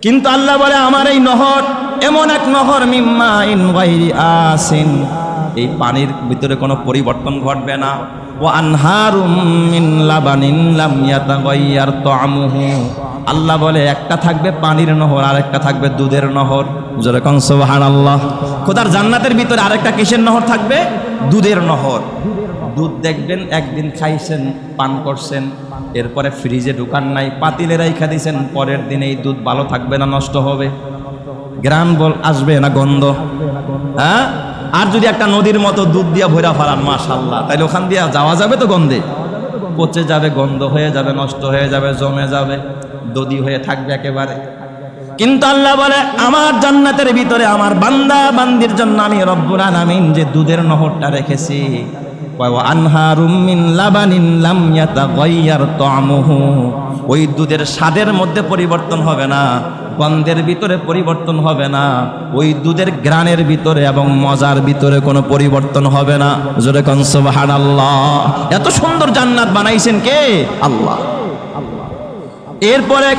কিন্তু আল্লাহ বলে আমার এই নহর এমন এক নহর মিম্মা ইন গায়রি আসিন, এই পানির ভিতরে কোনো পরিবর্তন ঘটবে না। ওয়া আনহারুম মিন লাবানিন লাম ইয়াতাগায়্যার তা'মুহু, আল্লাহ বলে একটা থাকবে পানির নহর আর একটা থাকবে দুধের নহর। জোরে কোন সুবহানাল্লাহ। খোদার জান্নাতের ভিতরে আরেকটা কিসের নহর থাকবে? দুধের নহর। দুধ দেখবেন একদিন খাইছেন, পান করছেন, এরপরে ফ্রিজে ঢুকান নাই, পাতিলে রাইখা দিয়েছেন, পরের দিন এই দুধ ভালো থাকবে না নষ্ট হবে? গ্রান বল আসবে না গন্ধ? হ্যাঁ। আর যদি একটা নদীর মতো দুধ দিয়া ভরা ফেলান, মাশাআল্লাহ, তাইলে ওখান দিয়া যাওয়া যাবে তো? গন্ধে পচে যাবে, গন্ধ হয়ে যাবে, নষ্ট হয়ে যাবে, জমে যাবে, দধি হয়ে থাকবে একেবারে। কিন্তু আল্লাহ বলে আমার জান্নাতের ভিতরে আমার বান্দা বান্দির জন্য আমি রব্বুল আলামিন যে দুধের নহরটা রেখেছি, ওয়া আনহারুম মিন লাবানিন লাম ইয়াতাগায়্যার তা'মুহু, ওই দুধের স্বাদের মধ্যে পরিবর্তন হবে না, গন্ধের ভিতরে পরিবর্তন হবে না, ওই দুধের গ্রানের ভিতরে এবং মজার ভিতরে কোনো পরিবর্তন হবে না। জোরে কোন সুবহানাল্লাহ। এত সুন্দর জান্নাত বানাইছেন কে? আল্লাহ। এরপরে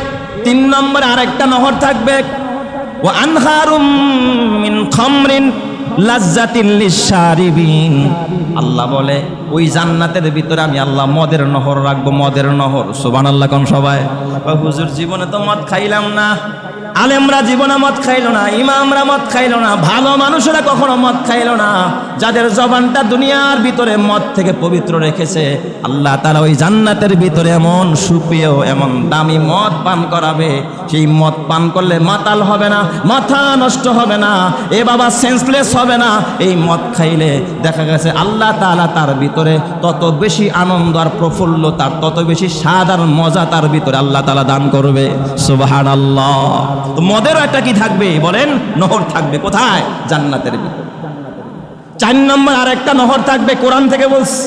3 নম্বরে আরেকটা নহর থাকবে, ওয়া আনহারুম মিন খামরিন লাজ্জাতিন লিশারিবিন, আল্লাহ বলে ওই জান্নাতের ভিতরে আমি আল্লাহ মদের নহর রাখবো, মদের নহর। সুবহানাল্লাহ কোন সবাই। হুজুর জীবনে তো মদ খাইলাম না, আলেমরা জীবনে মদ খাইলো না, ইমামরা মদ খাইলো না, ভালো মানুষেরা কখনো মদ খাইলো না, যাদের জবানটা দুনিয়ার ভিতরে মদ থেকে পবিত্র রেখেছে, আল্লাহ তাআলা ওই জান্নাতের ভিতরে এমন সুপ্রিয় এমন দামি মদ পান করাবে, সেই মদ পান করলে মাতাল হবে না, মাথা নষ্ট হবে না, এ বাবা সেন্সলেস হবে না। এই মদ খাইলে দেখা গেছে আল্লাহ তাআলা তার ভিতরে তত বেশি আনন্দ আর প্রফুল্ল, তার তত বেশি স্বাদ আর মজা তার ভিতরে আল্লাহ তাআলা দান করবে। সুবহানাল্লাহ। তো মদেরও একটা কি থাকবে বলেন? নহর থাকবে। কোথায়? জান্নাতের ভিতরে। 4 নম্বর আরেকটা নহর থাকবে, কোরআন থেকে বলছি,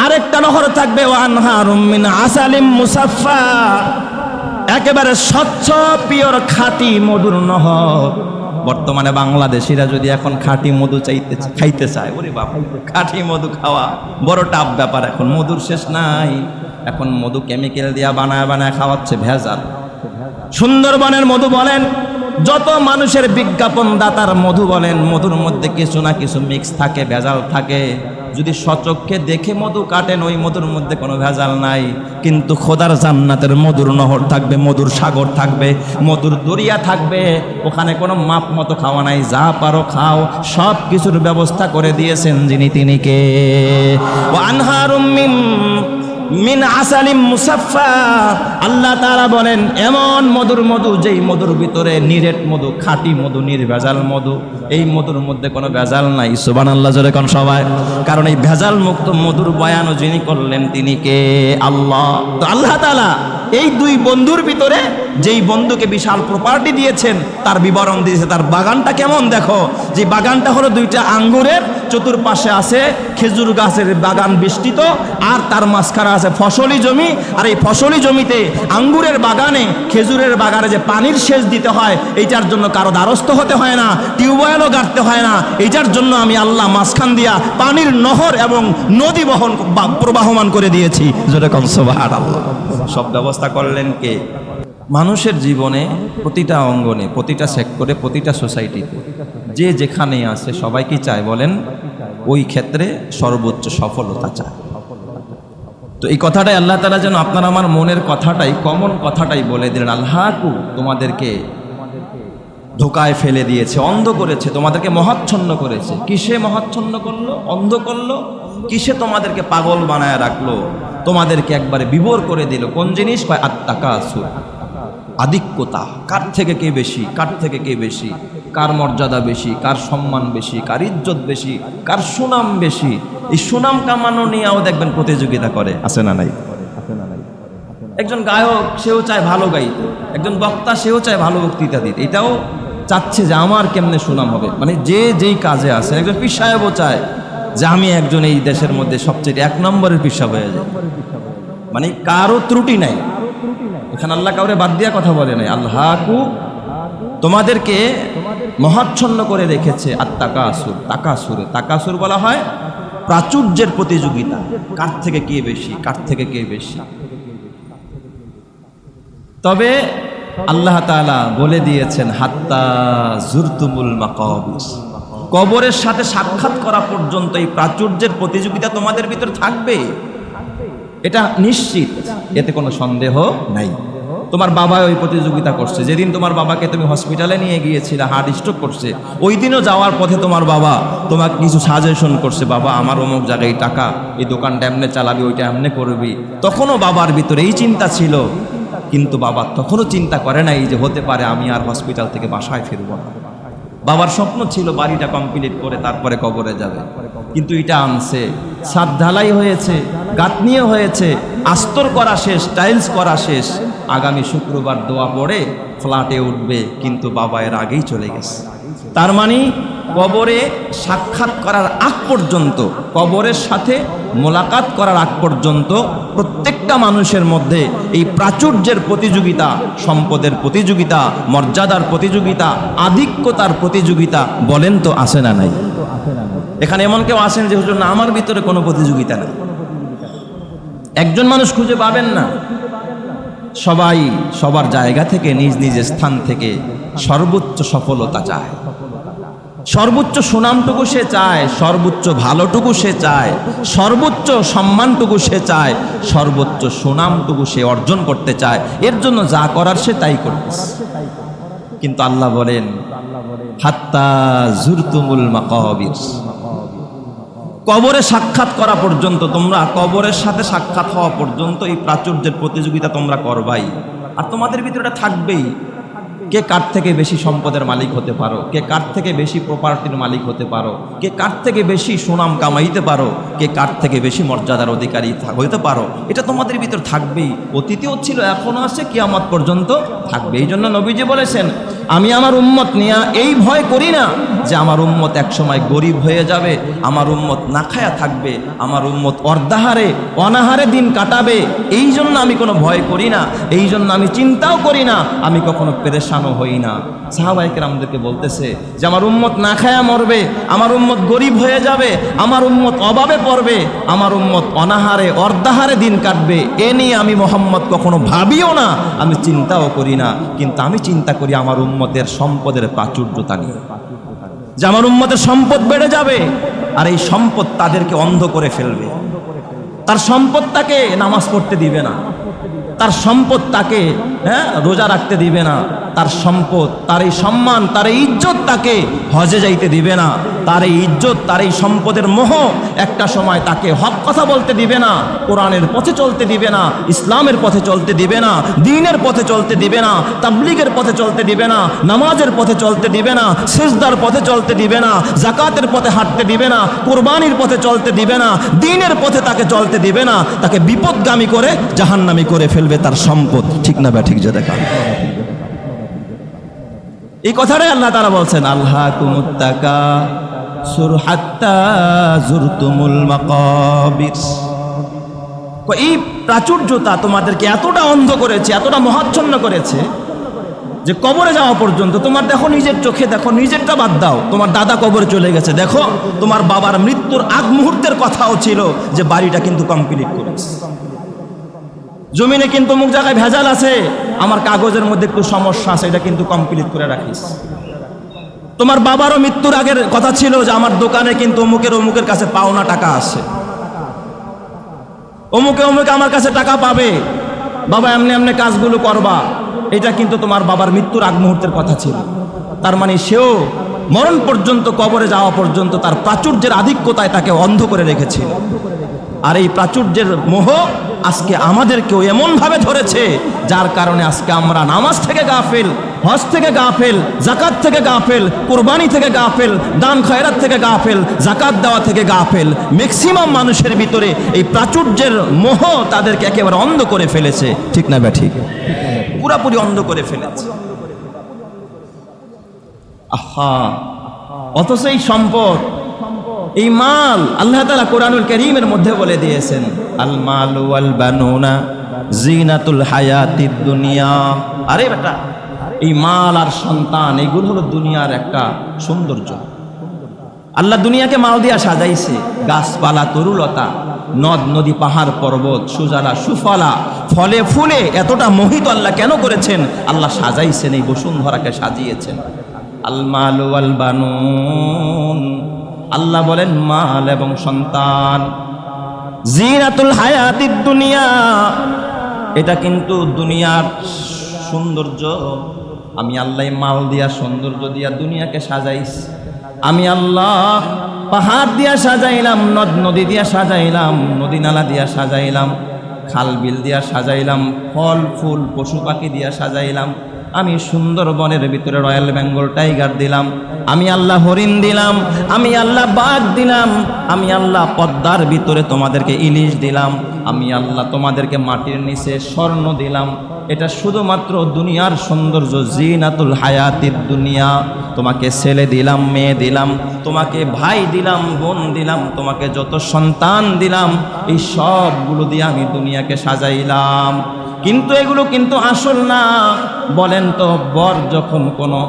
আরেকটা নহর থাকবে, ওয়া আনহারুম মিন আসালিম মুসাফফা, একেবারে স্বচ্ছ পিওর খাঁটি মধুর নহর। বর্তমানে বাংলাদেশিরা যদি এখন খাঁটি মধু খাইতে চায়, ওরে বাবা, খাঁটি মধু খাওয়া বড় টাফ ব্যাপার। এখন মধুর শেষ নাই, এখন মধু কেমিক্যাল দিয়া বানায় বানায় খাওয়াচ্ছে, ভেজাল। সুন্দরবনের মধু বলেন, যত মানুষের বিজ্ঞাপন দাতার মধু বলেন, মধুর মধ্যে কিছু না কিছু মিক্স থাকে, ভেজাল থাকে। যদি সচক্ষে দেখে মধু কাটেন, ওই মধুর মধ্যে কোনো ভেজাল নাই। কিন্তু খোদার জান্নাতের মধুর নহর থাকবে, মধুর সাগর থাকবে, মধুর দরিয়া থাকবে, ওখানে কোনো মাপ মতো খাওয়া নাই, যা পারো খাও, সব কিছুর ব্যবস্থা করে দিয়েছেন যিনি, তিনি কে? ওয়া আনহারুম মিন আসালিম মুসাফফা, আল্লাহ তাআলা বলেন এমন মধুর মধু, যেই মধুর ভিতরে নিরেট মধু, খাঁটি মধু, নির্ভেজাল মধু, এই মধুর মধ্যে কোনো ভেজাল নাই। সুবহানাল্লাহ জোরে কোন সবাই। কারণ এই ভেজাল মুক্ত মধুর বয়ানও যিনি করলেন তিনি কে? আল্লাহ। তো আল্লাহ তাআলা এই 2 বন্ধুর ভিতরে যেই বন্ধুকে বিশাল প্রপার্টি দিয়েছেন, তার বিবরণ দিয়েছে, তার বাগানটা কেমন দেখো। যে বাগানটা হলো 2টা আঙ্গুরের, চতুর্পাশে আছে খেজুর গাছের বাগান বিস্তৃত, আর তার মাঝখানে আছে ফসলি জমি। আর এই ফসলি জমিতে আঙ্গুরের বাগানে, খেজুরের বাগানে যে পানির সেচ দিতে হয়, এইটার জন্য কারো দ্বারস্থ হতে হয় না, টিউবওয়েলও গাড়তে হয় না। এইটার জন্য আমি আল্লাহ মাঝখান দিয়া পানির নহর এবং নদী প্রবাহমান করে দিয়েছি। যেরকম সুবহানাল্লাহ। সব ব্যবস্থা করলেন কে? মানুষের জীবনে প্রতিটা অঙ্গনে, প্রতিটা সেক্টরে, প্রতিটা সোসাইটিতে যে যেখানে আছে সবাই কি চায় বলেন? ওই ক্ষেত্রে সর্বোচ্চ সফলতা চায়। তো এই কথাটাই আল্লাহ তাআলা যেন আপনার আমার মনের কথাটাই, কমন কথাটাই বলে দিলেন। আল্লাহু তোমাদেরকে ধোকায় ফেলে দিয়েছে, অন্ধ করেছে, তোমাদেরকে মহাচ্ছন্ন করেছে। কিসে মহাচ্ছন্ন করলো? অন্ধ করলো। কিসে তোমাদেরকে পাগল বানায় রাখলো? তোমাদেরকে একবারে বিভোর করে দিল। কোন জিনিস? কয় আত্তাকাসুর, আধিক্যতা। কার থেকে কে বেশি, কার থেকে কে বেশি, কার মর্যাদা বেশি, কার সম্মান বেশি, কার ইজ্জত বেশি, কার সুনাম বেশি। এই সুনাম কামানো নিয়েও দেখবেন প্রতিযোগিতা করে, আছে না নাই? একজন গায়ক সেও চায় ভালো গাইতে, একজন বক্তা সেও চায় ভালো বক্তৃতা দিতে, এটাও চাচ্ছে যে আমার কেমনে সুনাম হবে। মানে যে যেই কাজে আছে, একজন পীর সাহেবও চায় যে আমি একজন এই দেশের মধ্যে সবচেয়ে 1 নম্বরের পীর সাহেব হয়ে যায়। মানে কারো ত্রুটি নাই এখানে, আল্লাহ কাউরে বাদ দিয়া কথা বলে নাই। আল্লাহু তোমাদেরকে মহাচ্ছন্ন করে রেখেছে। আত্তাকাসুর, তাকাসুরে, তাকাসুর বলা হয় প্রাচুর্যের প্রতিযোগিতা, কার থেকে কে বেশি, কার থেকে কে বেশি। তবে আল্লাহ তাআলা বলে দিয়েছেন হাত্তা জুরতুমুল মাকাবির, কবরের সাথে সাক্ষাৎ করা পর্যন্ত এই প্রাচুর্যের প্রতিযোগিতা তোমাদের ভিতরে থাকবে, এটা নিশ্চিত, এতে কোনো সন্দেহ নাই। তোমার বাবা ওই প্রতিযোগিতা করছে, যেদিন তোমার বাবাকে তুমি হসপিটালে নিয়ে গিয়েছিলে, হার্ট স্ট্রোক করছে, ওই দিনও যাওয়ার পথে তোমার বাবা তোমাকে কিছু সাজেশন করছে, বাবা আমার অমুক জায়গায় টাকা, এই দোকানটা এমনি চালাবি, ওইটা এমনি করবি। তখনও বাবার ভিতরে এই চিন্তা ছিল, কিন্তু বাবা তখনও চিন্তা করে নাই যে হতে পারে আমি আর হসপিটাল থেকে বাসায় ফিরবো না। বাবার স্বপ্ন ছিল বাড়িটা কমপ্লিট করে তারপরে কবরে যাবে, কিন্তু এটা আনছে, ছাদ ঢালাই হয়েছে, গাঁথনিও হয়েছে, আস্তর করা শেষ, টাইলস করা শেষ, আগামী শুক্রবার দোয়া পড়ে ফ্ল্যাটে উঠবে, কিন্তু বাবা এর আগেই চলে গেছে। তার মানে কবরে সাক্ষাৎ করার আগ পর্যন্ত, কবরের সাথে মোলাকাত করার আগ পর্যন্ত প্রত্যেকটা মানুষের মধ্যে এই প্রাচুর্যের প্রতিযোগিতা, সম্পদের প্রতিযোগিতা, মর্যাদার প্রতিযোগিতা, আধিক্যতার প্রতিযোগিতা বলেন তো আসে না নাই? এখানে এমন কেউ আসেন যে হুজুর না আমার ভিতরে কোনো প্রতিযোগিতা নেই? একজন মানুষ খুঁজে পাবেন না। সবাই সবার জায়গা থেকে, নিজ নিজ স্থান থেকে সর্বোচ্চ সফলতা চায়, সর্বোচ্চ সুনামটুকু সে চায়, সর্বোচ্চ ভালোটুকু সে চায়, সর্বোচ্চ সম্মানটুকু সে চায়, সর্বোচ্চ সুনামটুকু সে অর্জন করতে চায়। এর জন্য যা করার সে তাই করতেছে। কিন্তু আল্লাহ বলেন হাত্তা জুরতুমুল মাকাবির, কবরে সাক্ষাৎ করা পর্যন্ত, তোমরা কবরের সাথে সাক্ষাৎ হওয়া পর্যন্ত এই প্রাচুর্যের প্রতিযোগিতা তোমরা করবাই, আর তোমাদের ভিতরে এটা থাকবেই। কে কার থেকে বেশি সম্পদের মালিক হতে পারো, কে কার থেকে বেশি প্রপার্টির মালিক হতে পারো, কে কার থেকে বেশি সুনাম কামাইতে পারো, কে কার থেকে বেশি মর্যাদার অধিকারী হইতে পারো, এটা তোমাদের ভিতর থাকবেই। অতীতেও ছিল, এখনো আছে, কিয়ামত পর্যন্ত থাকবে। এই জন্য নবীজি বলেছেন আমি আমার উম্মত নিয়ে এই ভয় করি না যে আমার উম্মত একসময় গরিব হয়ে যাবে, আমার উম্মত না খায়া থাকবে, আমার উম্মত অর্ধাহারে অনাহারে দিন কাটাবে, এই জন্য আমি কোনো ভয় করি না, এই জন্য আমি চিন্তাও করি না, আমি কখনো পেরেশানও হই না। সাহাবায়ে কেরামদেরকে বলতেছে যে আমার উম্মত না খায়া মরবে, আমার উম্মত গরিব হয়ে যাবে, আমার উম্মত অভাবে পড়বে, আমার উম্মত অনাহারে অর্ধাহারে দিন কাটবে, এ নিয়ে আমি মোহাম্মদ কখনো ভাবিও না, আমি চিন্তাও করি না। কিন্তু আমি চিন্তা করি আমার উম্মতের সম্পদের প্রাচুর্যতা নিয়ে, যে আমার উম্মতের সম্পদ বেড়ে যাবে, আর এই সম্পদ তাদেরকে অন্ধ করে ফেলবে। তার সম্পদ তাকে নামাজ পড়তে দিবে না, তার সম্পদ তাকে রোজা রাখতে দিবে না, তার সম্পদ, তার এই সম্মান, তার এই ইজ্জত তাকে হজে যাইতে দিবে না, তার এই ইজ্জত, তার এই সম্পদের মোহ একটা সময় তাকে হক কথা বলতে দিবে না, কোরআনের পথে চলতে দিবে না, ইসলামের পথে চলতে দিবে না, দ্বীনের পথে চলতে দিবে না, তাবলীগের পথে চলতে দিবে না, নামাজের পথে চলতে দিবে না, সিজদার পথে চলতে দিবে না, যাকাতের পথে হাঁটতে দিবে না, কুরবানির পথে চলতে দিবে না, দ্বীনের পথে তাকে চলতে দিবে না, তাকে বিপদগামী করে জাহান্নামী করে ফেলবে তার সম্পদ। ঠিক না ব্যাঠিক? যে দেখা এই কথাটাই আল্লাহ তাআলা বলছেন আল্লাকুমুত তাকাসুর হাত্তা জুরতুমুল মাকাবির। এই প্রাচুর্যতা তোমাদেরকে এতটা অন্ধ করেছে, এতটা মহাচ্ছন্ন করেছে যে কবরে যাওয়া পর্যন্ত তোমার দেখো, নিজের চোখে দেখো, নিজেরটা বাদ দাও, তোমার দাদা কবরে চলে গেছে, দেখো তোমার বাবার মৃত্যুর আগ মুহূর্তের কথাও ছিল যে বাড়িটা কিন্তু কমপ্লিট করেছে, জমিনে কিন্তু অমুক জায়গায় ভেজাল আছে, আমার কাগজের মধ্যে একটু সমস্যা আছে, এটা কিন্তু কমপ্লিট করে রাখিস। তোমার বাবারও মৃত্যুর আগের কথা ছিল যে আমার দোকানে কিন্তু অমুকের কাছে পাওনা টাকা আছে, অমুকে আমার কাছে টাকা পাবে, বাবা এমনি এমনি কাজগুলো করবা, এটা কিন্তু তোমার বাবার মৃত্যুর আগ মুহূর্তের কথা ছিল। তার মানে সেও মরণ পর্যন্ত, কবরে যাওয়া পর্যন্ত তার প্রাচুর্যের আধিক্যতায় তাকে অন্ধ করে রেখেছিল। আর এই প্রাচুর্যের মোহ আজকে আমাদেরকেও এমনভাবে ধরেছে, যার কারণে আজকে আমরা নামাজ থেকে গাফেল, হজ থেকে গাফেল, যাকাত থেকে গাফেল, কুরবানি থেকে গাফেল, দান খয়রাত থেকে গাফেল, যাকাত দেওয়া থেকে গাফেল। ম্যাক্সিমাম মানুষের ভিতরে এই প্রাচুর্যের মোহ তাদেরকে একেবারে অন্ধ করে ফেলেছে। ঠিক না ব্যাঠিক? পুরাপুরি অন্ধ করে ফেলেছে। আহা, অথচ এই সম্পদ, এই মাল আল্লাহ তাআলা কোরআনুল কারীমের মধ্যে বলে দিয়েছেন আল মালু ওয়াল বানুনা জিনাতুল হায়াতিদ দুনিয়া। আরে বেটা, এই মাল আর সন্তান এগুলো হলো দুনিয়ার একটা সৌন্দর্য। আল্লাহ দুনিয়াকে মাল দিয়া সাজাইছে, গাছপালা তরুলতা, নদ নদী পাহাড় পর্বত সুজালা সুফলা ফলে ফুলে এতটা মোহিত আল্লাহ কেন করেছেন? আল্লাহ সাজাইছেন, এই বসুন্ধরাকে সাজিয়েছেন। আল মালু ওয়াল বানুন, আল্লাহ বলেন মাল এবং সন্তান জিনাতুল হায়াতিদ দুনিয়া, এটা কিন্তু দুনিয়ার সৌন্দর্য। আমি আল্লাহ মাল দিয়া সৌন্দর্য দিয়া দুনিয়াকে সাজাইছি। আমি আল্লাহ পাহাড় দিয়া সাজাইলাম, নদ নদী দিয়া সাজাইলাম, নদী নালা দিয়া সাজাইলাম, খাল বিল দিয়া সাজাইলাম, ফল ফুল পশু পাখি দিয়া সাজাইলাম। আমি সুন্দরবনের ভিতরে রয়্যাল বেঙ্গল টাইগার দিলাম, আমি আল্লাহ হরিণ দিলাম, আমি আল্লাহ বাঘ দিলাম, আমি আল্লাহ পদ্মার ভিতরে তোমাদেরকে ইলিশ দিলাম, আমি আল্লাহ তোমাদেরকে মাটির নিচে স্বর্ণ দিলাম। এটা শুধুমাত্র দুনিয়ার সৌন্দর্য, জিনাতুল হায়াতিদ দুনিয়া। তোমাকে ছেলে দিলাম, মেয়ে দিলাম, তোমাকে ভাই দিলাম, বোন দিলাম, তোমাকে যত সন্তান দিলাম, এই সবগুলো দিয়ে আমি দুনিয়াকে সাজাইলাম। কিন্তু এগুলো কিন্তু আসল না। বলেন তো, বর যখন কোনো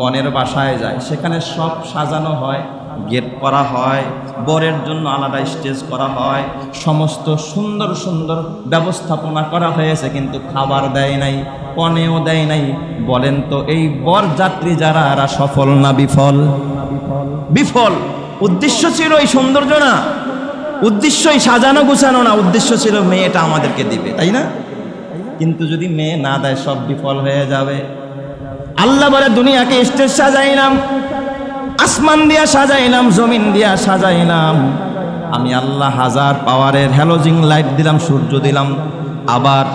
কনের বাসায় যায়, সেখানে সব সাজানো হয়, গেট করা হয়, বরের জন্য আলাদা স্টেজ করা হয়, সমস্ত সুন্দর সুন্দর ব্যবস্থাপনা করা হয়েছে, কিন্তু খাবার দেয় নাই, কনেও দেয় নাই। বলেন তো, এই বর যাত্রী যারা, এরা সফল না বিফল? বিফল। উদ্দেশ্য ছিল এই সৌন্দর্য না, উদ্দেশ্যই সাজানো গুছানো না, উদ্দেশ্য ছিল মেয়েটা আমাদেরকে দিবে, তাই না? কিন্তু যদি মেয়ে না দেয়, সব বিফল হয়ে যাবে। আল্লাহ বলে দুনিয়াকে স্টেজ সাজাইলাম, আসমান দিয়া সাজাইলাম, জমিন দিয়া সাজাইলাম। আমি আল্লাহ হাজার পাওয়ারের হ্যালোজিং লাইট দিলাম, সূর্য দিলাম, আবার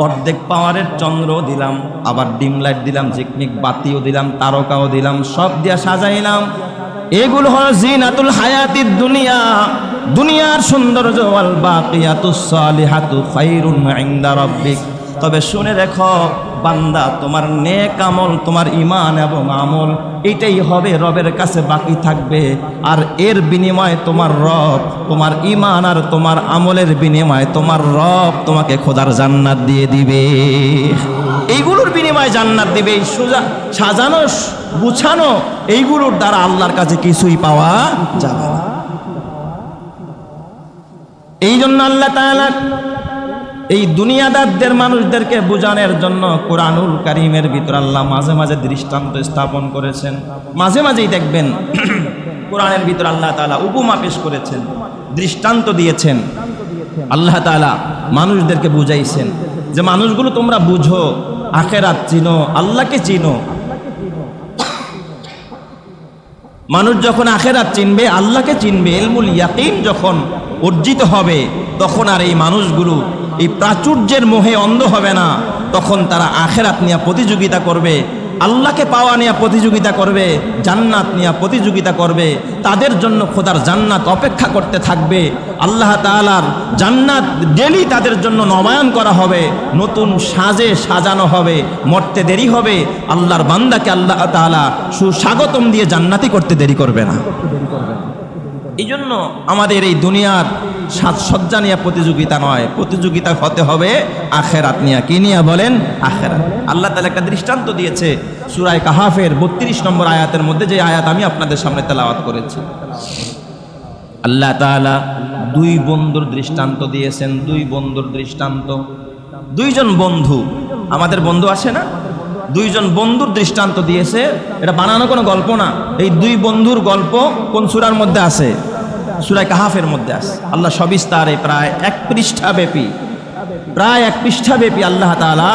অর্ধেক পাওয়ারের চন্দ্র দিলাম, আবার ডিম লাইট দিলাম, ঝিকমিক বাতিও দিলাম, তারকাও দিলাম, সব দিয়া সাজাইলাম। এগুলো হলো জিনাতুল হায়াতিদ দুনিয়া, দুনিয়ার সৌন্দর্য। ওয়াল বাকিয়াতুস সালিহাতু খায়রুন ইনদা রাব্বিক। তবে শুনে রেখো বান্দা, তোমার নেক আমল, তোমার ঈমান এবং আমল, এটাই হবে রবের কাছে বাকি থাকবে। আর এর বিনিময়ে তোমার রব, তোমার ঈমান আর তোমার আমলের বিনিময়ে তোমার রব তোমাকে খোদার জান্নাত দিয়ে দিবে। এইগুলোর বিনিময়ে জান্নাত দিবে। এই সাজানো গুছানো এইগুলোর দ্বারা আল্লাহর কাছে কিছুই পাওয়া যাবে না। এই জন্য আল্লাহ তাআলা এই দুনিয়াদারদের মানুষদেরকে বোঝানোর জন্য কোরআনুল কারীমের ভিতর আল্লাহ মাঝে মাঝে দৃষ্টান্ত স্থাপন করেছেন। মাঝে মাঝেই দেখবেন কোরআনের ভিতর আল্লাহ তাআলা উপমা পেশ করেছেন, দৃষ্টান্ত দিয়েছেন। আল্লাহ তাআলা মানুষদেরকে বুঝাইছেন যে মানুষগুলো তোমরা বুঝো, আখিরাত চিনো, আল্লাহকে চিনো। মানুষ যখন আখিরাত চিনবে, আল্লাহকে চিনবে, ইলমুল ইয়াকিন যখন অর্জিত হবে, তখন আর এই মানুষগুলো এই প্রাচুর্যের মোহে অন্ধ হবে না। তখন তারা আখিরাত নিয়ে প্রতিযোগিতা করবে, আল্লাহকে পাওয়া নিয়ে প্রতিযোগিতা করবে, জান্নাত নিয়ে প্রতিযোগিতা করবে। তাদের জন্য খোদার জান্নাত অপেক্ষা করতে থাকবে। আল্লাহ তাআলার জান্নাত ডেলি তাদের জন্য নবায়ন করা হবে, নতুন সাজে সাজানো হবে। মরতে দেরি হবে, আল্লাহর বান্দাকে আল্লাহ তাআলা সুস্বাগতম দিয়ে জান্নাতি করতে দেরি করবে না। এই জন্য আমাদের এই দুনিয়ার সাজসজ্জা নিয়ে প্রতিযোগিতা নয়, প্রতিযোগিতা হতে হবে আখিরাত নিয়ে। কি নিয়ে বলেন? আখিরাত। আল্লাহ তাআলা একটা দৃষ্টান্ত দিয়েছে সূরা কাহাফের 32 নম্বর আয়াতের মধ্যে, যে আয়াত আমি আপনাদের সামনে তেলাওয়াত করেছি। আল্লাহ তাআলা দুই বন্ধুর দৃষ্টান্ত দিয়েছেন। দুই বন্ধুর দৃষ্টান্ত, দুইজন বন্ধু, আমাদের বন্ধু আসে না, দুইজন বন্ধুর দৃষ্টান্ত দিয়েছে। এটা বানানো কোনো গল্প না। এই দুই বন্ধুর গল্প কোন সূরার মধ্যে আছে? সূরা কাহাফের মধ্যে আছে। আল্লাহ সবিস্তারে প্রায় 1 পৃষ্ঠা ব্যাপী, প্রায় 1 পৃষ্ঠা ব্যাপী আল্লাহ তাআলা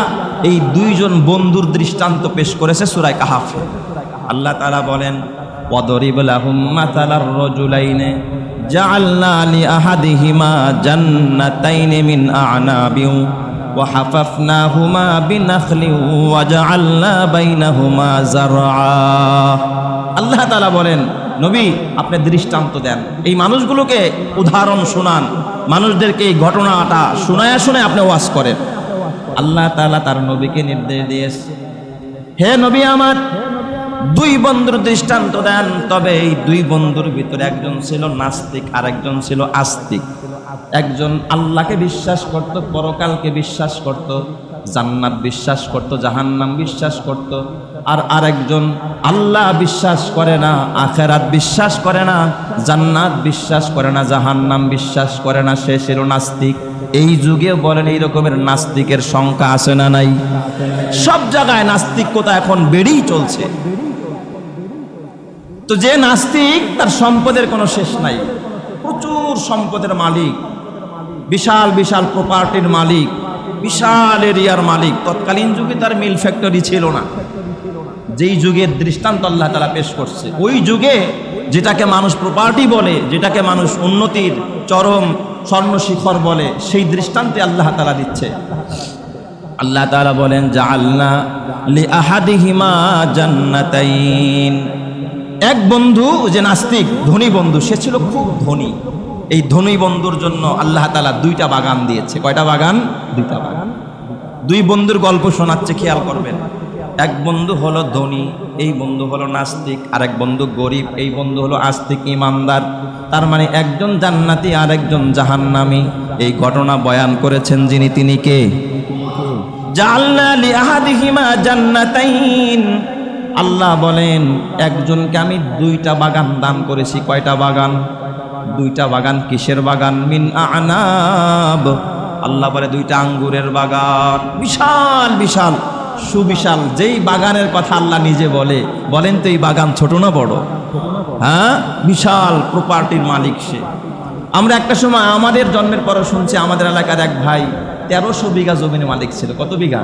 এই দুইজন বন্ধুর দৃষ্টান্ত পেশ করেছে সূরা কাহাফে। আল্লাহ তাআলা বলেন, ওয়াদরিব লাহুম মাসালার রাজুলাইনি জাআলনা লিআহাদিহিমা জান্নাতাইনি মিন আ'নাবিন وحففناهما بنخل وجعلنا بينهما زرعا। আল্লাহ তাআলা বলেন, নবী আপনি দৃষ্টান্ত দেন, এই মানুষগুলোকে উদাহরণ শোনান, মানুষদেরকে এই ঘটনাটা শোনায়া শুনে আপনি ওয়াজ করেন। আল্লাহ তাআলা তার নবীকে নির্দেশ দিয়েছে, হে নবী আমার দুই বন্ধুর দৃষ্টান্ত দেন। তবে এই দুই বন্ধুর ভিতরে একজন ছিল নাস্তিক আর একজন ছিল আস্তিক। একজন আল্লাহকে বিশ্বাস করত, পরকালকে বিশ্বাস করত, জান্নাত বিশ্বাস করত, জাহান্নাম বিশ্বাস করত। আর আরেকজন আল্লাহ বিশ্বাস করে না, আখিরাত বিশ্বাস করে না, জান্নাত বিশ্বাস করে না, জাহান্নাম বিশ্বাস করে না, সে ছিল নাস্তিক। এই যুগে বলেন এই রকমের নাস্তিকের সংখ্যা আছে না নাই? সব জায়গায় নাস্তিকতা এখন বেড়েই চলছে। তো যে নাস্তিক তার সম্পদের কোনো শেষ নাই, প্রচুর সম্পদের মালিক, বিশাল বিশাল প্রপার্টির মালিক, বিশাল এরিয়ার মালিক। তৎকালীন যুগে তার মিল ফ্যাক্টরি ছিল না। যেই যুগের দৃষ্টান্ত আল্লাহ তাআলা পেশ করছে, ওই যুগে যেটাকে মানুষ প্রপার্টি বলে, যেটাকে মানুষ উন্নতির চরম স্বর্ণ শিখর বলে, সেই দৃষ্টান্তে আল্লাহ তাআলা দিচ্ছে। আল্লাহ তাআলা বলেন জাআলনা লিআহাদিহিমা জান্নাতাইন। এক বন্ধু যে নাস্তিক, ধনী বন্ধু, সে ছিল খুব ধনী। এই ধনী বন্ধুর জন্য আল্লাহ তাআলা দুইটা বাগান দিয়েছে। কয়টা বাগান? দুইটা বাগান। দুই বন্ধুর গল্প শোনাচ্ছে, খেয়াল করবেন। এক বন্ধু হলো ধনী, এই বন্ধু হলো নাস্তিক। আর এক বন্ধু গরিব, এই বন্ধু হলো আস্তিক ইমানদার। তার মানে একজন জান্নাতি আর একজন জাহান্নামী। এই ঘটনা বয়ান করেছেন যিনি, তিনি কে? জাআলনা লিআহাদিহিমা জান্নাতাইন। আল্লাহ বলেন একজনকে আমি দুইটা বাগান দান করেছি। কয়টা বাগান? দুইটা বাগান। কিসের বাগান? মিন আনাব। আল্লাহ বলে দুইটা আঙ্গুরের বাগান, বিশাল বিশাল সুবিশাল। যেই বাগানের কথা আল্লাহ নিজে বলে, বলেন তো এই বাগান ছোট না বড়? হ্যাঁ, বিশাল প্রপার্টির মালিক সে। আমরা একটা সময় আমাদের জন্মের পরে শুনছি আমাদের এলাকার এক ভাই 1300 বিঘা জমির মালিক ছিল। কত বিঘা?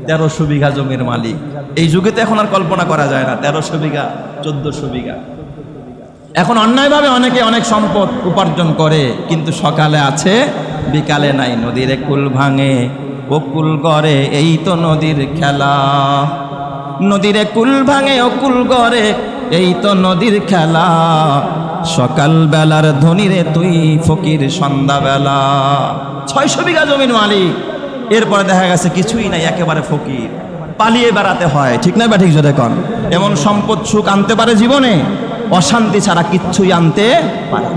1300 বিঘা জমির মালিক। এই যুগে তো এখন আর কল্পনা করা যায় না। 1300 বিঘা, 1400 বিঘা। এখন অন্যায়ভাবে অনেকে অনেক সম্পদ উপার্জন করে, কিন্তু সকালে আছে, বিকালে নাই। নদীর কুল ভাঙে ও কুল গড়ে, এই তো নদীর খেলা। নদীর কুল ভাঙে ও কুল গড়ে, এই তো নদীর খেলা। সকাল বেলার ধনীরে তুই ফকির সন্ধ্যাবেলা। 600 বিঘা জমির মালিক, এরপরে দেখা গেছে কিছুই নাই, একেবারে ফকির। পালিয়ে বেড়াতে হয়, ঠিক না বা ঠিক? যদি কন এমন সম্পদ সুখ আনতে পারে জীবনে, অশান্তি ছাড়া কিচ্ছুই আনতে পারে।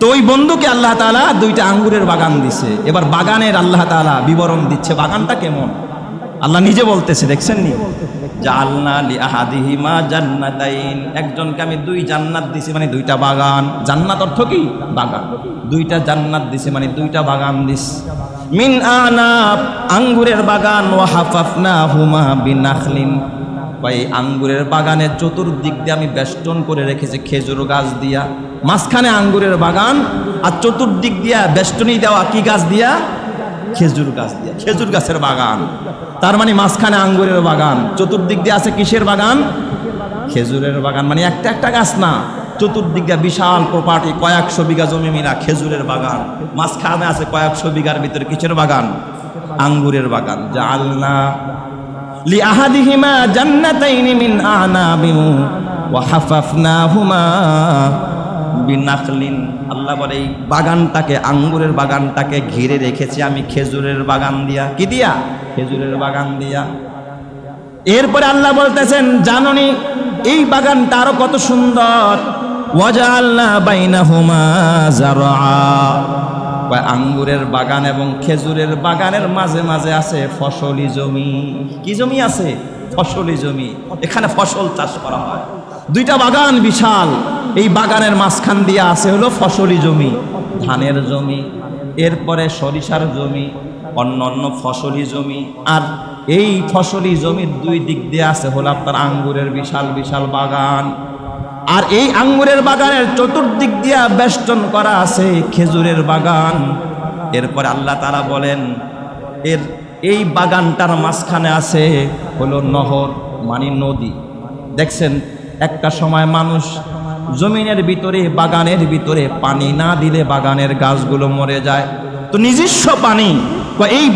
তো ওই বন্ধুকে আল্লাহ তাআলা দুইটা আঙ্গুরের বাগান দিছে। এবার বাগানের আল্লাহ তাআলা বিবরণ দিচ্ছে, বাগানটা কেমন আল্লাহ নিজে বলতেছে, দেখছেন নি? জাআলনা লিআহাদিহিমা জান্নাতাইন। একজনকে আমি দুই জান্নাত দিছি, মানে দুইটা বাগান। জান্নাত অর্থ কি? বাগান। দুইটা জান্নাত দিছি মানে দুইটা বাগান দিস। মিন আনাব, আঙ্গুরের বাগান। ওয়া হাফাফনাহুমা বিনাখলিন। এই আঙ্গুরের বাগানের চতুর্দিক দিয়ে আমি বেষ্টন করে রেখেছি খেজুর গাছ দিয়া। মাঝখানে আঙ্গুরের বাগান, আর চতুর্দিক দিয়া বেষ্টনী দেওয়া কি গাছ দিয়া? খেজুর গাছ দিয়া। খেজুর গাছের বাগান। তার মানে মাঝখানে আঙ্গুরের বাগান, চতুর্দিক দিয়ে আছে কিসের বাগান? খেজুরের বাগান। মানে একটা একটা গাছ না, চতুর্দিক দিয়ে বিশাল প্রপার্টি, কয়েকশো বিঘা জমি মিলা খেজুরের বাগান। মাঝখানে আছে কয়েকশো বিঘার ভিতরে কিসের বাগান? আঙ্গুরের বাগান। জাআলনা লিআহাদিহিমা জান্নাতাইনি মিন আনাবিন ওয়া হাফাফনাহুমা বিনাখলিন। আল্লাহ বলে এই বাগানটাকে, আঙ্গুরের বাগানটাকে ঘিরে রেখেছি আমি খেজুরের বাগান দিয়া। কি দিয়া? খেজুরের বাগান দিয়া। এরপরে আল্লাহ বলতেছেন জাননি এই বাগানটা আরো কত সুন্দর। ওয়াজআলনা বাইনাহুমা যারআ। আঙ্গুরের বাগান এবং খেজুরের বাগানের মাঝে মাঝে আছে ফসলি জমি। কি জমি আছে? ফসলি জমি। এখানে ফসল চাষ করা হয়। দুইটা বাগান বিশাল। এই বাগানের মাঝখান দিয়ে আছে হলো ফসলি জমি, ধানের জমি, এরপরে সরিষার জমি, অন্য অন্য ফসলি জমি। আর এই ফসলি জমির দুই দিক দিয়ে আছে হলো আপনার আঙ্গুরের বিশাল বিশাল বাগান। আর এই আঙ্গুরের বাগানের চতুর্দিক দিয়া বেষ্টন করা আছে খেজুরের বাগান। এরপরে আল্লাহ তাআলা বলেন এই বাগানটার মাঝখানে আছে হলো নহর, মানে নদী। দেখছেন একটা সময় মানুষ জমিনের ভিতরে, বাগানের ভিতরে পানি না দিলে বাগানের গাছগুলো মরে যায়। তো নিজস্ব পানি, এই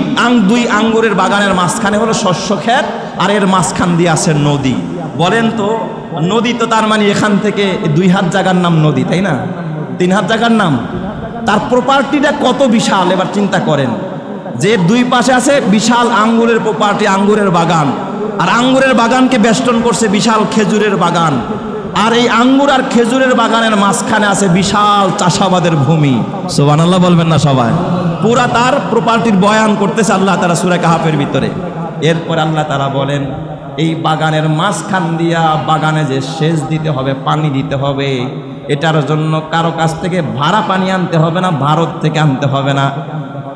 দুই আঙ্গুরের বাগানের মাঝখানে হলো শস্য ক্ষেত, আর এর মাঝখান দিয়ে আছে নদী। বলেন তো নদী তো তার মানে এখান থেকে 2 হাত জায়গার নাম নদী, তাই না? 3 হাত জায়গার নাম। তার প্রপার্টিটা কত বিশাল এবার চিন্তা করেন। যে দুই পাশে আছে বিশাল আঙ্গুরের প্রপার্টি, আঙ্গুরের বাগান, আর আঙ্গুরের বাগানকে বেষ্টন করছে বিশাল খেজুরের বাগান। আর এই আঙ্গুর আর খেজুরের বাগানের মাঝখানে আছে বিশাল চাষাবাদের ভূমি। সুবহানাল্লাহ বলবেন না সবাই? পুরা তার প্রপার্টির বয়ান করতেছে আল্লাহ তাআলা সূরা কাহাফের ভিতরে। এরপর আল্লাহ তাআলা বলেন এই বাগানের মাঝখান দিয়া বাগানে যে সেচ দিতে হবে, পানি দিতে হবে, এটার জন্য কারো কাছ থেকে ভাড়া পানি আনতে হবে না, ভারত থেকে আনতে হবে না,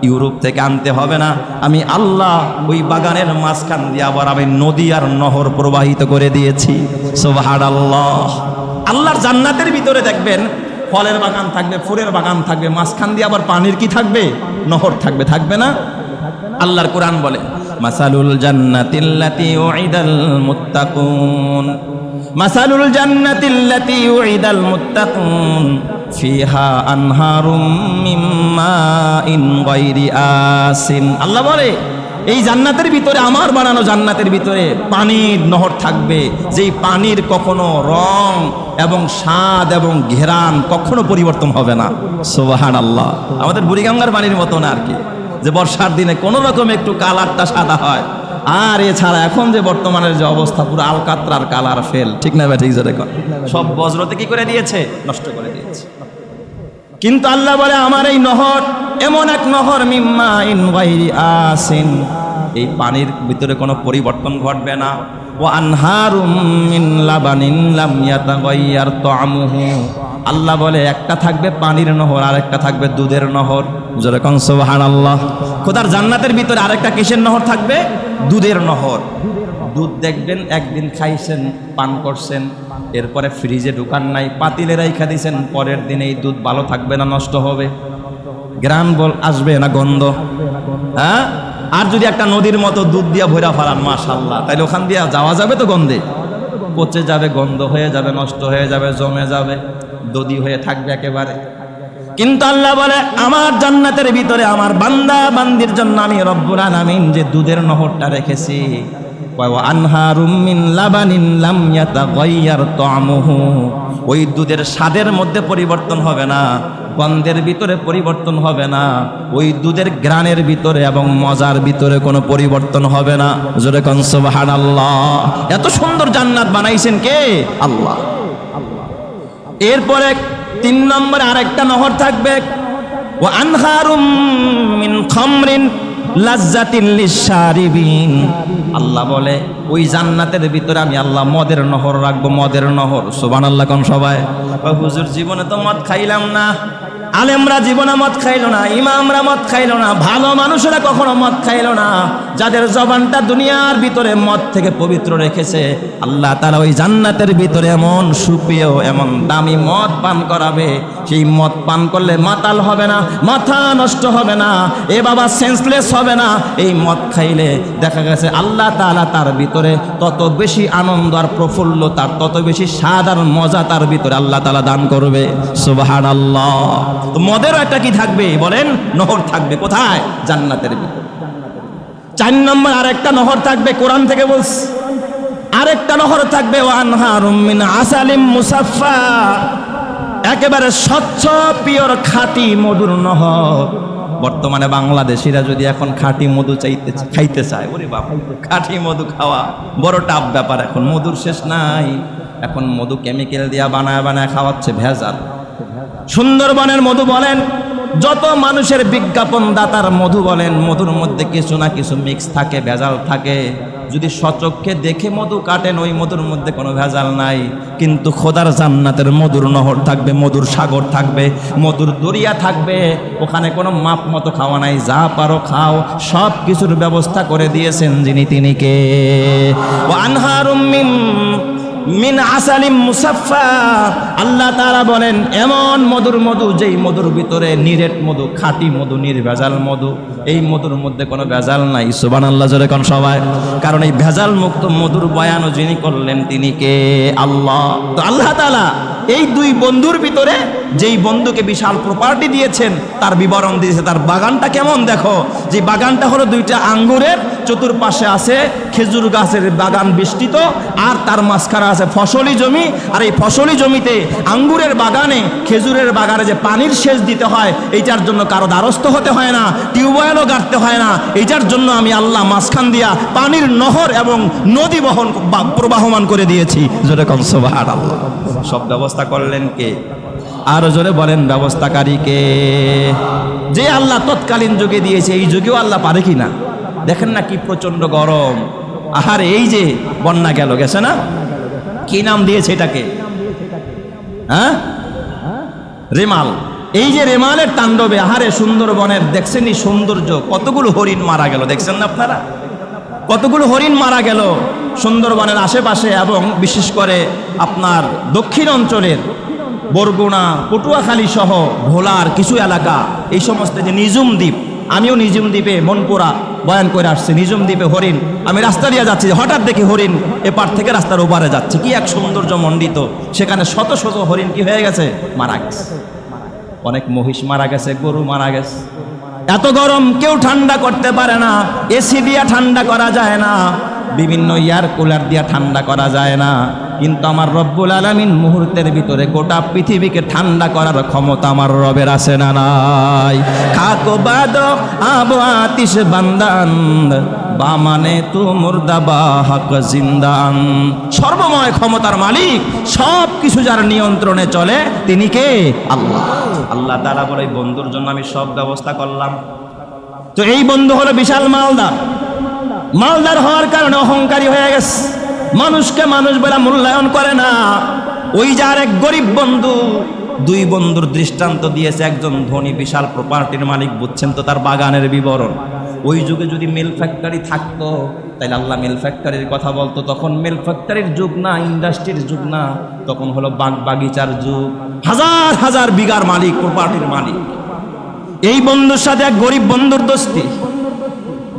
ইউরোপ থেকে আনতে হবে না। আমি আল্লাহ ওই বাগানের মাঝখান দিয়ে আবার আমি নদী আর নহর প্রবাহিত করে দিয়েছি। সুবহানাল্লাহ। আল্লাহর জান্নাতের ভিতরে দেখবেন ফলের বাগান থাকবে, ফুলের বাগান থাকবে, মাঝখান দিয়ে আবার পানির কি থাকবে? নহর থাকবে, থাকবে না? আল্লাহর কোরআন বলে মাসালুল জান্নাতিল্লাতী উইদাল মুত্তাকুন, মাসালুল জান্নাতিল্লাতী উইদাল মুত্তাকুন ফিহা আনহারুম মিন মাইন গায়রি আসিন। আল্লাহ বলে এই জান্নাতের ভিতরে, আমার বানানো জান্নাতের ভিতরে পানির নহর থাকবে, যেই পানির কখনো রং এবং স্বাদ এবং ঘেরান কখনো পরিবর্তন হবে না। সুবহানাল্লাহ। আমাদের বুড়িগঙ্গার পানির মতো না আর কি, যে বর্ষার দিনে কোনো রকম একটু কালারটা সাদা হয়, আর এছাড়া এখন যে বর্তমানের যে অবস্থা পুরো আলকাতরার কালার ফেল, ঠিক না? ঠিক যে দেখো সব বজ্রতে কি করে দিয়েছে? নষ্ট করে দিয়েছে। কিন্তু আল্লাহ বলে আমার এই নহর এমন এক নহর মিম্মা ইন গায়রি আসিন, এই পানির ভিতরে কোনো পরিবর্তন ঘটবে না। ও আনহারুম মিন লাবানিন লাম ইয়াতাগায়্যার তা'মুহু, আল্লাহ বলে একটা থাকবে পানির নহর, আর একটা থাকবে দুধের নহর। যেরকম সুবহানাল্লাহ। খোদার জান্নাতের ভিতরে আরেকটা কিসের নহর থাকবে? দুধের নহর। দুধ দেখবেন একদিন খাইছেন, পান করছেন, এরপরে ফ্রিজে ঢুকান নাই, পাতিলে রাইখা দিয়েছেন, পরের দিন এই দুধ ভালো থাকবে না নষ্ট হবে? গ্রান বল আসবে না গন্ধ? হ্যাঁ। আর যদি একটা নদীর মতো দুধ দিয়া ভরা ফেলান মাশাআল্লাহ, তাহলে ওখান দিয়া যাওয়া যাবে তো? গন্ধে পচে যাবে, গন্ধ হয়ে যাবে, নষ্ট হয়ে যাবে, জমে যাবে, দধি হয়ে থাকবে একেবারে। কিন্তু আল্লাহ বলে আমার জান্নাতের ভিতরে আমার বান্দা বান্দির জন্য আমি রব্বুল আলামিন যে দুধের নহরটা রেখেছি, ওয়া আনহারুম মিন লাবানিন লাম ইয়াতাগায়্যার তা'মুহু, ওই দুধের স্বাদের মধ্যে পরিবর্তন হবে না, গন্ধের ভিতরে পরিবর্তন হবে না, ওই দুধের ঘ্রাণের ভিতরে এবং মজার ভিতরে কোনো পরিবর্তন হবে না। জোরে কোন সুবহানাল্লাহ। এত সুন্দর জান্নাত বানাইছেন কে? আল্লাহ। এরপরে 3 নম্বরে আরেকটা নহর থাকবে, ওয়া আনহারুম মিন খামরিন লাজ্জাতিন লিশারিবিন। আল্লাহ বলে ওই জান্নাতের ভিতরে আমি আল্লাহ মদের নহর রাখবো, মদের নহর। সুবহানাল্লাহ কোন সবাই? হুজুর জীবনে তো মদ খাইলাম না, আলেমরা জীবনে মদ খাইলো না, ইমামরা মদ খাইলো না, ভালো মানুষেরা কখনো মদ খাইলো না, যাদের জবানটা দুনিয়ার ভিতরে মদ থেকে পবিত্র রেখেছে, আল্লাহ তাআলা ওই জান্নাতের ভিতরে এমন সুপ্রিয় এমন দামি মদ পান করাবে, সেই মদ পান করলে মাতাল হবে না, মাথা নষ্ট হবে না, এ বাবা সেন্সলেস হবে না। এই মদ খাইলে দেখা গেছে আল্লাহ তাআলা তার ভিতরে তত বেশি আনন্দ আর প্রফুল্ল, তার তত বেশি স্বাদ আর মজা তার ভিতরে আল্লাহ তাআলা দান করবে। সুবহানাল্লাহ। তো মদেরও একটা কি থাকবে বলেন? নহর থাকবে। কোথায়? জান্নাতের ভিতরে। 4 নম্বর আরেকটা নহর থাকবে, কোরআন থেকে বলছি, আরেকটা নহর থাকবে, ওয়া আনহারুম মিন আসালিম মুসাফফা, একেবারে স্বচ্ছ পিওর খাঁটি মধুর নহর। বর্তমানে বাংলাদেশিরা যদি এখন খাঁটি মধু খাইতে চায়, ওরে বাবা, খাঁটি মধু খাওয়া বড় টাফ ব্যাপার। এখন মধুর শেষ নাই, এখন মধু কেমিক্যাল দিয়া বানায় বানায় খাওয়াচ্ছে, ভেজাল। সুন্দরবনের মধু বলেন, যত মানুষের বিজ্ঞাপন দাতার মধু বলেন, মধুর মধ্যে কিছু না কিছু মিক্স থাকে, ভেজাল থাকে। যদি সচক্ষে দেখে মধু কাটেন, ওই মধুর মধ্যে কোনো ভেজাল নাই। কিন্তু খোদার জান্নাতের মধুর নহর থাকবে, মধুর সাগর থাকবে, মধুর দরিয়া থাকবে, ওখানে কোনো মাপ মতো খাওয়া নাই, যা পারো খাও, সব কিছুর ব্যবস্থা করে দিয়েছেন যিনি, তিনি কে? ওয়া আনহারুম মিন আসালিম মুসাফফা, আল্লাহ তাআলা বলেন এমন মধুর মধু, যেই মধুর ভিতরে নিরেট মধু, খাঁটি মধু, নির্ভেজাল মধু, এই মধুর মধ্যে কোনো ভেজাল নাই। সুবহানাল্লাহ জোরে কোন সবাই? কারণ এই ভেজাল মুক্ত মধুর বয়ানও যিনি করলেন তিনি কে? আল্লাহ। তো আল্লাহ তাআলা এই 2 বন্ধুর ভিতরে যেই বন্ধুকে বিশাল প্রপার্টি দিয়েছেন তার বিবরণ দিয়েছে। তার বাগানটা কেমন দেখো, যে বাগানটা হলো 2টা আঙ্গুরের, চতুর্পাশে আছে খেজুর গাছের বাগান বিস্তৃত, আর তার মাঝখানে আছে ফসলি জমি। আর এই ফসলি জমিতে আঙ্গুরের বাগানে, খেজুরের বাগানে যে পানির সেচ দিতে হয়, এইটার জন্য কারো দ্বারস্থ হতে হয় না, টিউবওয়েলও গাড়তে হয় না। এইটার জন্য আমি আল্লাহ মাঝখান দিয়া পানির নহর এবং নদী প্রবাহমান করে দিয়েছি। যেরকম সুবহানাল্লাহ। সব ব্যবস্থা করলেন কে? আরো জোরে বলেন ব্যবস্থাকারীকে। যে আল্লাহ তৎকালীন যুগে দিয়েছে এই যুগেও আল্লাহ পারে কি না? দেখেন না কি প্রচন্ড গরম। আহারে এই যে বন্যা গেছে না, কি নাম দিয়েছে এটাকে? হ্যাঁ, রেমাল। এই যে রেমালের তাণ্ডবে, আহারে সুন্দরবনের দেখছেন এই সৌন্দর্য, কতগুলো হরিণ মারা গেল দেখছেন না আপনারা? কতগুলো হরিণ মারা গেল সুন্দরবনের আশেপাশে, এবং বিশেষ করে আপনার দক্ষিণ অঞ্চলের বরগুনা, পটুয়াখালী সহ ভোলার কিছু এলাকা, এই সমস্ত যে নিজুম দ্বীপ, আমিও নিজুম দ্বীপে মনপুরা বয়ান করে আসছি। নিজুম দ্বীপে হরিণ, আমি রাস্তা দিয়ে যাচ্ছি, হঠাৎ দেখি হরিণ এপার থেকে রাস্তার ওপারে যাচ্ছে। কি এক সৌন্দর্য মণ্ডিত, সেখানে শত শত হরিণ কি হয়ে গেছে? মারা গেছে। অনেক মহিষ মারা গেছে, গরু মারা গেছে। এত গরম কেউ ঠান্ডা করতে পারে না। এসি দিয়া ঠান্ডা করা যায় না, বিভিন্ন এয়ার কুলার দিয়া ঠান্ডা করা যায় না, কিন্তু আমার রব্বুল আলামিন মুহূর্তের ভিতরে গোটা পৃথিবীকে ঠান্ডা করার ক্ষমতা আমার রবের আছে না নাই? খাকো বাদ আব আতিশ বান্দান বামানে তু মুর্দাবা হক জিন্দান। সর্বময় ক্ষমতার মালিক, সব কিছু যার নিয়ন্ত্রণে চলে তিনি কে? আল্লাহ। আল্লাহ তাআলা বলে বন্ধুর জন্য আমি সব ব্যবস্থা করলাম। তো এই বন্ধু হলো বিশাল মালদার। মালদার হওয়ার কারণে অহংকারী হয়ে গেছে, মানুষকে মানুষ বলে মূল্যায়ন করে না। ওই যে আর এক গরিব বন্ধু, দুই বন্ধুর দৃষ্টান্ত দিয়েছে। একজন ধনী বিশাল প্রপার্টির মালিক, বুঝছেন তো তার বাগানের বিবরণ। ওই যুগে যদি মিল ফ্যাক্টরি থাকতো তাহলে আল্লাহ মিল ফ্যাক্টরির কথা বলতো। তখন মিল ফ্যাক্টরির যুগ না, ইন্ডাস্ট্রির যুগ না, তখন হলো বাগ বাগিচার যুগ। হাজার হাজার বিঘার মালিক, প্রপার্টির মালিক। এই বন্ধুর সাথে এক গরিব বন্ধুর দোস্তি।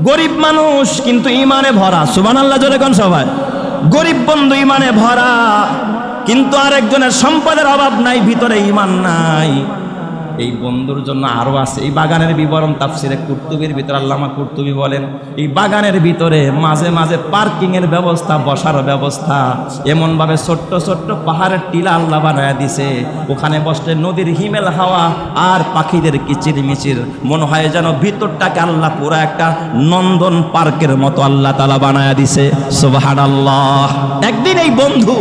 গরিব মানুষ কিন্তু ইমানে ভরা, সুবহানাল্লাহ জোরে কোন সবাই। গরিব বন্ধু ইমানে ভরা, কিন্তু আরেকজনের সম্পদের অভাব নাই, ভিতরে ইমান নাই। এই বন্ধুর জন্য আরো আছে। এই বাগানের বিবরণ তাফসিরে কুরতুবির ভিতরে আল্লামা কুরতুবি বলেন, এই বাগানের ভিতরে মাঝে মাঝে পার্কিং এর ব্যবস্থা, বসার ব্যবস্থা, এমন ভাবে ছোট্ট ছোট্ট পাহাড়ের টিলা আল্লাহ বানায়া দিছে। ওখানে বসলে নদীর হিমেল হাওয়া আর পাখিদের কিচির মিচির, মনে হয় যেন ভিতরটাকে আল্লাহ পুরো একটা নন্দন পার্কের মতো আল্লাহ তাআলা বানায়া দিছে। সুবহানাল্লাহ। একদিন এই বন্ধু,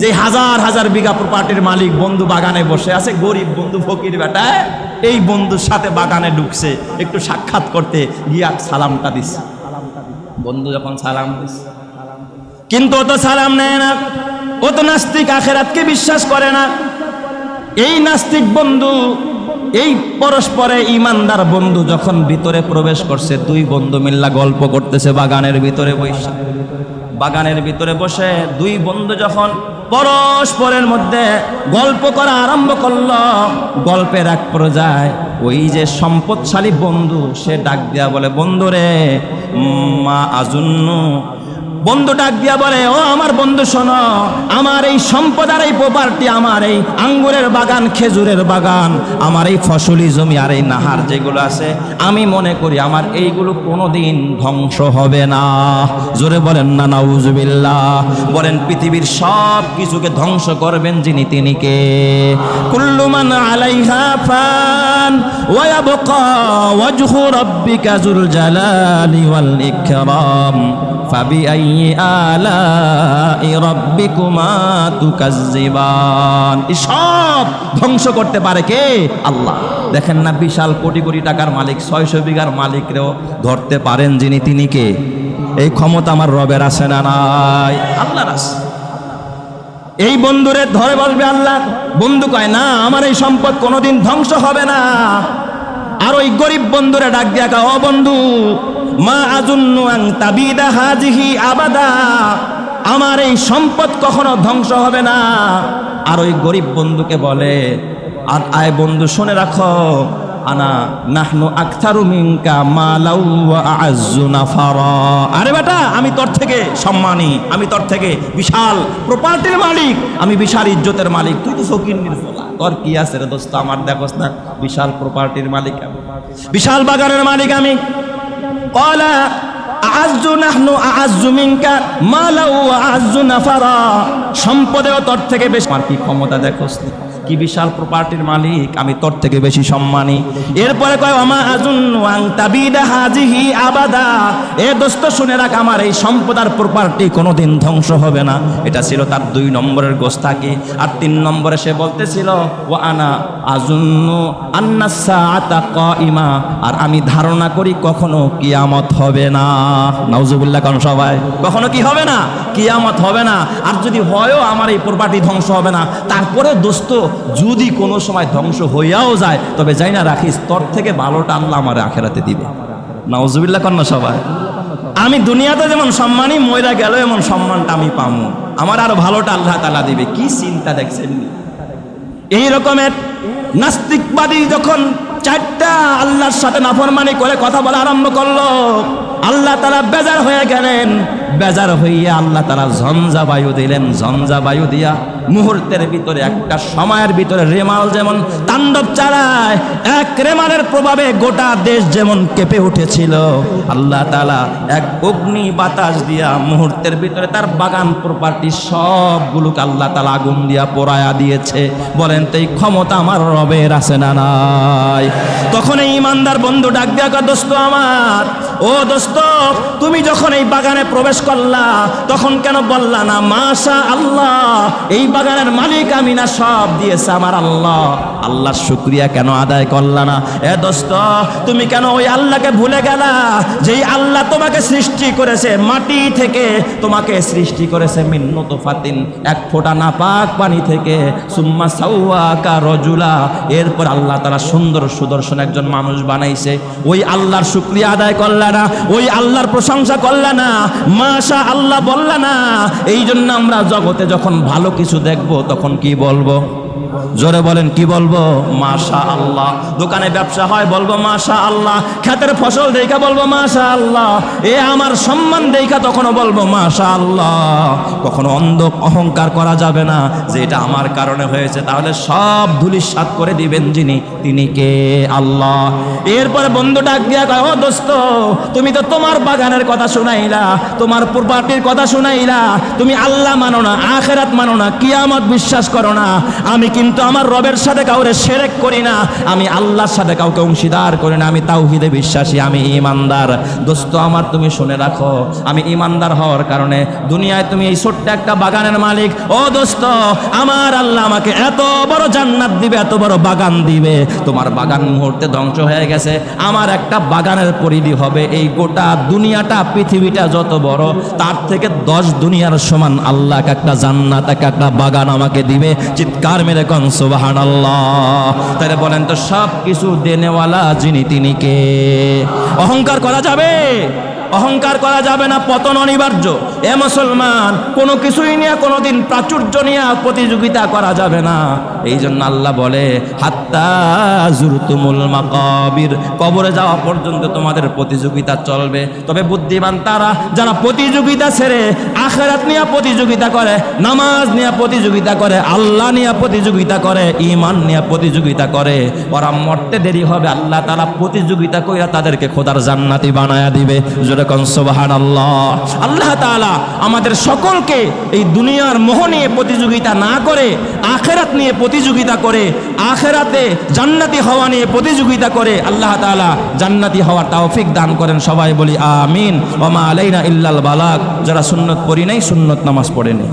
যে হাজার হাজার বিঘা প্রপার্টির মালিক, বন্ধু বাগানে বসে আছে, গরিব বন্ধু ফকির বেটা, এই বন্ধুর সাথে বাগানে ঢুকছে একটু সাক্ষাৎ করতে, গিয়া সালামটা দিছে। বন্ধু যখন সালাম দিছে, কিন্তু ও তো সালাম নেয় না, ও তো নাস্তিক, আখেরাতকে বিশ্বাস করে না। এই নাস্তিক বন্ধু, এই পরস্পরে ইমানদার বন্ধু যখন ভিতরে প্রবেশ করছে, দুই বন্ধু মিল্লা গল্প করতেছে বাগানের ভিতরে বসে। বাগানের ভিতরে বসে দুই বন্ধু যখন পরস্পরের মধ্যে গল্প করা আরম্ভ করল, গল্পের এক পর্যায়ে ওই যে সম্পদশালী বন্ধু সে ডাক দিয়া বলে, বন্ধুরে মা আজুন্নু। বন্ধু ডাক দিয়া বলে, ও আমার বন্ধু শোনো, আমার এই সম্পদ আর এই প্রপার্টি, আমার এই আঙ্গুরের বাগান, খেজুরের বাগান, আমার এই ফসলি জমি আর এই নাহার যেগুলো আছে, আমি মনে করি আমার এইগুলো কোনোদিন ধ্বংস হবে না। জোরে বলেন না নাউজুবিল্লাহ। বলেন পৃথিবীর সব কিছুকে ধ্বংস করবেন যিনি, তিনি কে? কুল্লু মান আলাইহা ফান ওয়া ইয়াবকা ওয়াজহু রাব্বিকা যুল জালালি ওয়াল ইকরাম ফাবিআইয়ি আলাই রাব্বিকুমা তুকাজ্জিবান। সব ধ্বংস করতে পারে কে? আল্লাহ। দেখেন না, বিশাল কোটি কোটি টাকার মালিক, 600 বিঘার মালিকরেও ধরতে পারেন যিনি, তিনি কে? এই ক্ষমতা আমার রবের আছে না নাই? আল্লাহর আছে। এই বন্ধুরে ধরে বলবে আল্লাহ, বন্ধু কয় না আমার এই সম্পদ কোনোদিন ধ্বংস হবে না। আর ওই গরিব বন্ধুরে ডাক দিয়া কয়, ও বন্ধু, মা আজুন্নু আন তাবিদা হাজিহি আবাদা, আমার এই সম্পদ কখনো ধ্বংস হবে না। আর ওই গরিব বন্ধুকে বলে, আর আয় বন্ধু শুনে রাখো, আনা নাহনু আকতারু মিনকা মালাউ ওয়া আ'আজ্জু নাফারা। আরে বেটা, আমি তোর থেকে সম্মানী, আমি তোর থেকে বিশাল প্রপার্টির মালিক, আমি বিশাল ইজ্জতের মালিক, তুই তো ফকিন্নির ফলা, তোর কি আছে রে দোস্ত? আমার দেখোস না, বিশাল প্রপার্টির মালিক আমি, বিশাল বাগানের মালিক আমি। ক্বালা আ'আজ্জু নাহনু আ'আজ্জু মিনকা মালাউ ওয়া আ'আজ্জু নাফারা, সম্পদেও তোর থেকে বেশি। আমার কি ক্ষমতা দেখোস? কি বিশাল প্রপার্টির মালিক, আমি তোর থেকে বেশি সম্মানী। এরপরে কয় ওমা আযুন্নু আন তাবিদা হাযিহি আবাদা, এ দোস্ত শুনে রাখ, আমার এই সম্পদ আর প্রপার্টি কোনোদিন ধ্বংস হবে না। এটা ছিল তার 2 নম্বরের গোস্তাকি। আর 3 নম্বরে সে বলতেছিল ওয়া আনা আযুন্নু আন্নাস সাআতা কাইমা, আর আমি ধারণা করি কখনো কিয়ামত হবে না। নাউজুবিল্লাহ কোন সবাই, কখনো কি হবে না? কিয়ামত হবে না। আর যদি হয়ও আমার এই প্রপার্টি ধ্বংস হবে না। তারপরে দোস্ত যদি কোনো সময় ধ্বংস হইয়াও যায়, তবে যাই না রাখিস, তোর থেকে ভালোটা আল্লাহ আমার আখেরাতে দিবে। নাউজুবিল্লাহ কোন সবাই। আমি দুনিয়াতে যেমন সম্মানী, মইরা গেল এমন সম্মানটা আমি পাবো, আমার আরো ভালোটা আল্লাহ তাআলা দিবে। কি চিন্তা দেখছেন? এই রকমের নাস্তিকবাদী যখন 4টা আল্লাহর সাথে নাফরমানি করে কথা বলা আরম্ভ করলো, আল্লাহ তাআলা বেজার হয়ে গেলেন। বেজার হইয়া আল্লাহ তাআলা ঝঞ্ঝা বায়ু দিলেন। ঝঞ্ঝা বায়ু দিয়া মুহূর্তের ভিতরে, একটা সময়ের ভিতরে রেমাল যেমন তাণ্ডব চালায়, এক রেমালের প্রভাবে গোটা দেশ যেমন কেঁপে উঠেছিল, আল্লাহ তাআলা এক অগ্নি বাতাস দিয়া মুহূর্তের ভিতরে তার বাগান প্রপার্টি সবগুলোকে আল্লাহ তাআলা আগুন দিয়া পোড়ায়া দিয়েছে। বলেন তো এই ক্ষমতা আমার রবের আছে না নাই? তখন এই ইমানদার বন্ধু ডাক দিয়া কয়, দোস্ত আমার, ও দোস্ত, তুমি যখন এই বাগানে প্রবেশ করলা তখন কেন বললা না মাশা আল্লাহ, এই বাগানের মালিক আমি না, সব দিয়েছে আমার আল্লাহ। আল্লাহর শুকরিয়া কেন আদায় করলা না? এ দোস্ত, তুমি কেন ওই আল্লাহকে ভুলে গেলা, যেই আল্লাহ তোমাকে সৃষ্টি করেছে মাটি থেকে, তোমাকে সৃষ্টি করেছে মিন নুতফাতিন, এক ফোঁটা নাপাক পানি থেকে, সুম্মা সাওয়াকা রাজুলা, এরপর আল্লাহ তাআলা সুন্দর সুদর্শন একজন মানুষ বানাইছে। ওই আল্লাহর শুকরিয়া আদায় করলা না, ওই আল্লাহর প্রশংসা করলা না, মাশা আল্লাহ বললা না। এই জন্য আমরা জগতে যখন ভালো কিছু দেখব তখন কি বলবো? জোরে বলেন, কি বলবো? মাশা আল্লাহ। দোকানে ব্যবসা হয় বলবো মাশা আল্লাহ, ক্ষেতের ফসল দেখা বলবো মাশা আল্লাহ, এ আমার সম্মান দেখা তখনও বলবো মাশা আল্লাহ। কখনো অহংকার করা যাবে না যে এটা আমার কারণে হয়েছে, তাহলে সব ধূলিসাৎ করে দিবেন যিনি, তিনি কে? আল্লাহ। এরপরে বন্ধু ডাক দিয়া কয়, ও দোস্ত, তুমি তো তোমার বাগানের কথা শুনাইলা, তোমার প্রপার্টির কথা শুনাইলা, তুমি আল্লাহ মানো না, আখিরাত মানো না, কিয়ামত বিশ্বাস করো না। আমি কিন্তু আমার রবের সাথে কাউরে শিরক করি না, আমি আল্লাহর সাথে কাউকে অংশীদার করি না, আমি তাওহীদে বিশ্বাসী, আমি ঈমানদার। দোস্ত আমার, তুমি শুনে রাখো, আমি ঈমানদার হওয়ার কারণে দুনিয়ায় তুমি এই ছোট্ট একটা বাগানের মালিক। ও দোস্ত, আমার আল্লাহ আমাকে এত বড় জান্নাত দিবে, এত বড় বাগান দিবে। তোমার বাগান মুহূর্তে ধ্বংস হয়ে গেছে, আমার একটা বাগানের পরিধি হবে এই গোটা দুনিয়াটা, পৃথিবীটা যত বড়, তার থেকে 10 দুনিয়ার সমান আল্লাহ একটা জান্নাত, একটা বাগান আমাকে দিবে। চিৎকার মেরে কোন সুবহানাল্লাহ। তাহলে বলেন তো সব কিছু দেনেওয়ালা যিনি, তিনি কে? অহংকার করা যাবে? অহংকার করা যাবে না, পতন অনিবার্য। এ মুসলমান, কোনো কিছুই নিয়ে কোনোদিন প্রাচুর্য নিয়ে প্রতিযোগিতা করা যাবে না। এই জন্য আল্লাহ বলে হাত্তা জুরতুমুল মাকাবির, কবরে যাওয়া পর্যন্ত তোমাদের প্রতিযোগিতা চলবে। তবে বুদ্ধিমান তারা যারা প্রতিযোগিতা ছেড়ে আখিরাত নিয়ে প্রতিযোগিতা করে, নামাজ নিয়ে প্রতিযোগিতা করে, আল্লাহ নিয়ে প্রতিযোগিতা করে, ঈমান নিয়ে প্রতিযোগিতা করে, ওরা মরতে দেরি হবে, আল্লাহ তাআলা প্রতিযোগিতা কইরা তাদেরকে খোদার জান্নাতি বানায়া দিবে। যেরকম সুবহানাল্লাহ। আল্লাহ তাআলা আমাদের সকলকে এই দুনিয়ার মোহ নিয়ে প্রতিযোগিতা না করে আখিরাত নিয়ে প্রতিযোগিতা করে, আখিরাতে জান্নাতি হওয়া নিয়ে প্রতিযোগিতা করে আল্লাহ তাআলা জান্নাতি হওয়ার তৌফিক দান করেন। সবাই বলি আমিন। ওয়া মা আলাইনা ইল্লাল বালাগ। যারা সুন্নত পড়ি নাই, সুন্নত নামাজ পড়ে নেই।